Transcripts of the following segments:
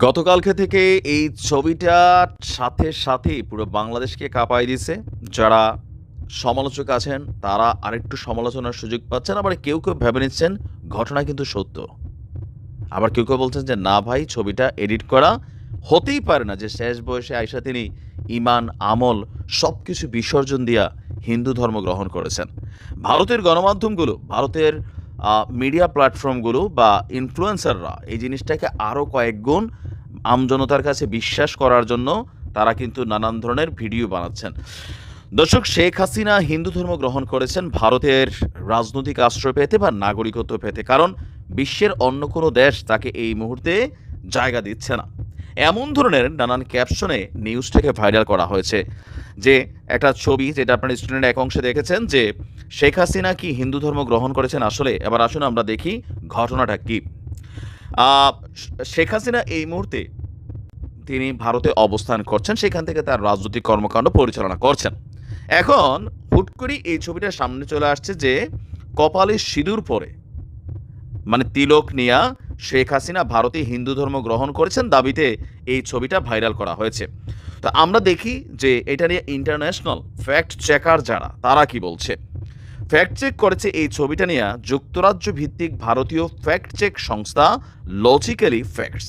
গতকালকে থেকে এই ছবিটার সাথেই পুরো বাংলাদেশকে কাঁপায় দিছে। যারা সমালোচক আছেন তারা আরেকটু সমালোচনার সুযোগ পাচ্ছেন। আবার কেউ ভেবে নিচ্ছেন ঘটনা কিন্তু সত্য। আবার কেউ বলছেন যে না ভাই ছবিটা এডিট করা। হতেই পারে না যে শেষ বয়সে আইসা তিনি ঈমান, আমল সবকিছু বিসর্জন দিয়া হিন্দু ধর্ম গ্রহণ করেছেন। ভারতের গণমাধ্যমগুলো, ভারতের মিডিয়া প্ল্যাটফর্মগুলো বা ইনফ্লুয়েন্সাররা এই জিনিসটাকে আরও কয়েক গুণ আমজনতার কাছে বিশ্বাস করার জন্য তারা কিন্তু নানান ধরনের ভিডিও বানাচ্ছেন। দর্শক, শেখ হাসিনা হিন্দু ধর্ম গ্রহণ করেছেন ভারতের রাজনৈতিক আশ্রয় পেতে বা নাগরিকত্ব পেতে, কারণ বিশ্বের অন্য কোনো দেশ তাকে এই মুহূর্তে জায়গা দিচ্ছে না। এমন ধরনের নানান ক্যাপশনে নিউজটাকে ভাইরাল করা হয়েছে। যে একটা ছবি যেটা আপনার স্টুডেন্ট এক অংশে দেখেছেন যে শেখ হাসিনা কি হিন্দু ধর্ম গ্রহণ করেছেন আসলে। এবার আসুন আমরা দেখি ঘটনাটা কি। শেখ হাসিনা এই মুহূর্তে তিনি ভারতে অবস্থান করছেন, সেখান থেকে তার রাজনৈতিক কর্মকাণ্ড পরিচালনা করছেন। এখন হুট করে এই ছবিটা সামনে চলে আসছে যে কপালে সিঁদুর পরে, মানে তিলক নিয়া শেখ হাসিনা ভারতে হিন্দু ধর্ম গ্রহণ করেছেন দাবিতে এই ছবিটা ভাইরাল করা হয়েছে। তো আমরা দেখি যে এটা নিয়ে ইন্টারন্যাশনাল ফ্যাক্ট চেকার যারা, তারা কি বলছে। ফ্যাক্ট চেক করেছে এই ছবিটা নিয়ে যুক্তরাজ্য ভিত্তিক ভারতীয় ফ্যাক্ট চেক সংস্থা লজিক্যালি ফ্যাক্টস।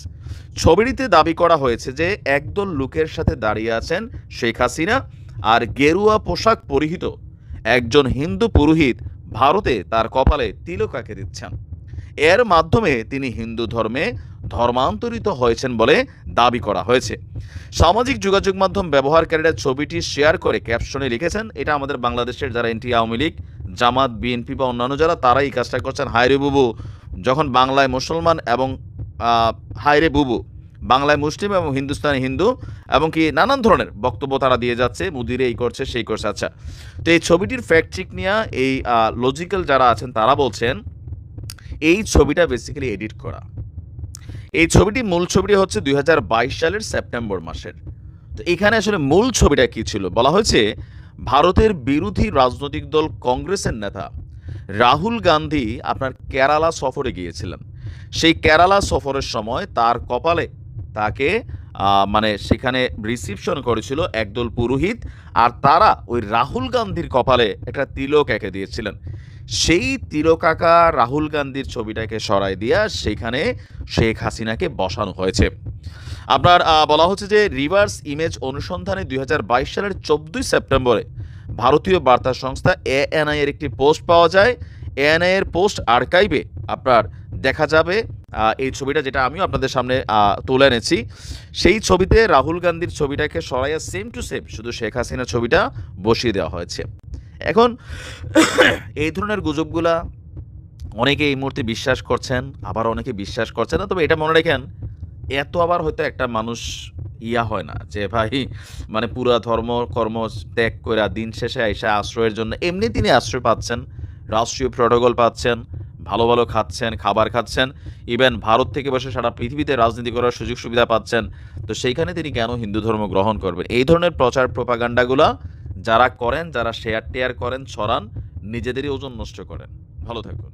ছবিটিতে দাবি করা হয়েছে যে একদল লোকের সাথে দাঁড়িয়ে আছেন শেখ হাসিনা, আর গেরুয়া পোশাক পরিহিত একজন হিন্দু পুরোহিত ভারতে তার কপালে তিলক আঁকে দিচ্ছেন। এর মাধ্যমে তিনি হিন্দু ধর্মে ধর্মান্তরিত হয়েছেন বলে দাবি করা হয়েছে। সামাজিক যোগাযোগ মাধ্যম ব্যবহারকারীরা ছবিটি শেয়ার করে ক্যাপশনে লিখেছেন, এটা আমাদের বাংলাদেশের যারা এনটি আওয়ামী লীগ, জামাত, বিএনপি বা অন্যান্য যারা, তারা এই কাজটা করছেন। হায়রে বুবু, যখন বাংলায় মুসলমান এবং হায়রে বুবু বাংলায় মুসলিম এবং হিন্দুস্তানি হিন্দু এবং কি নানান ধরনের বক্তব্য তারা দিয়ে যাচ্ছে, মুদিরে এই করছে সেই করছে। আচ্ছা, তো এই ছবিটির ফ্যাক্ট চেক নিয়ে এই লজিক্যাল যারা আছেন তারা বলছেন এই ছবিটা বেসিক্যালি এডিট করা। এই ছবিটি মূল ছবিটি হচ্ছে 2022 সালের সেপ্টেম্বর মাসের। তো এখানে আসলে মূল ছবিটা কি ছিল বলা হয়েছে, ভারতের বিরোধী রাজনৈতিক দল কংগ্রেসের নেতা রাহুল গান্ধী আপনার কেরালা সফরে গিয়েছিলেন। সেই কেরালা সফরের সময় তার কপালে তাকে মানে সেখানে রিসিপশন করেছিল একদল পুরোহিত, আর তারা ওই রাহুল গান্ধীর কপালে একটা তিলক এঁকে দিয়েছিলেন। সেই তিলক আঁকা রাহুল গান্ধীর ছবিটাকে সরাই দিয়া সেখানে শেখ হাসিনাকে বসানো হয়েছে। আপনার বলা হচ্ছে যে রিভার্স ইমেজ অনুসন্ধানে 2022 সালের 14 সেপ্টেম্বরে ভারতীয় বার্তা সংস্থা এএনআই এর একটি পোস্ট পাওয়া যায়। এএনআই এর পোস্ট আর্কাইভে আপনার দেখা যাবে এই ছবিটা, যেটা আমিও আপনাদের সামনে তুলে এনেছি। সেই ছবিতে রাহুল গান্ধীর ছবিটাকে সরাইয়া সেম টু সেম শুধু শেখ হাসিনার ছবিটা বসিয়ে দেওয়া হয়েছে। এখন এই ধরনের গুজবগুলা অনেকে এই মুহূর্তে বিশ্বাস করছেন, আবার অনেকে বিশ্বাস করছেন না। তবে এটা মনে রাখেন, এত আবার হয়তো একটা মানুষ হয় না যে ভাই মানে পুরা ধর্ম কর্ম ত্যাগ করে দিন শেষে আইসা আশ্রয়ের জন্য এমনি তিনি আশ্রয় পাচ্ছেন, রাষ্ট্রীয় প্রোটোকল পাচ্ছেন, ভালো ভালো খাচ্ছেন, খাবার খাচ্ছেন, ইভেন ভারত থেকে বসে সারা পৃথিবীতে রাজনীতি করার সুযোগ সুবিধা পাচ্ছেন। তো সেইখানে তিনি কেন হিন্দু ধর্ম গ্রহণ করবেন? এই ধরনের প্রচার প্রোপাগান্ডাগুলা যারা করেন, যারা শেয়ার টেয়ার করেন, ছড়ান, নিজেদেরই ওজন নষ্ট করেন। ভালো থাকুন।